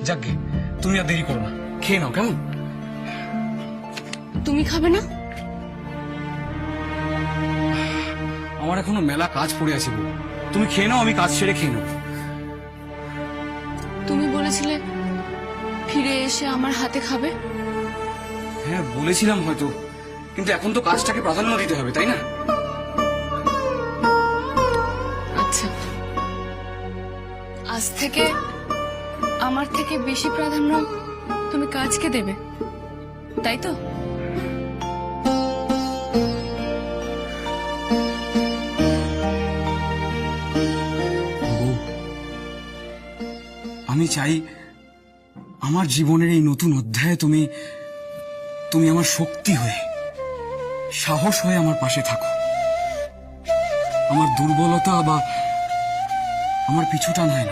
যাকগে, তুমি আর দেরি করো না, খেয়ে নাও কেমন? তুমি খাবে না? আমার এখনো মেলা কাজ পড়ে আছে বউ, তুমি খেয়ে নাও, আমি কাজ সেরে খেয়ে নেবো। তুমি বলেছিলে ফিরে এসে আমার হাতে খাবে। হ্যাঁ বলেছিলাম হয়তো, কিন্তু এখন তো কাজটাকে প্রাধান্য দিতে হবে, তাই না? আচ্ছা, আজ থেকে আমার থেকে বেশি প্রাধান্য তুমি কাজকে দেবে, তাই তো? বউ, আমি চাই আমার জীবনের এই নতুন অধ্যায়ে তুমি তুমি আমার শক্তি হয়ে, সাহস হয়ে আমার পাশে থাকো। আমার দুর্বলতা বা আমার পিছুটা নয়।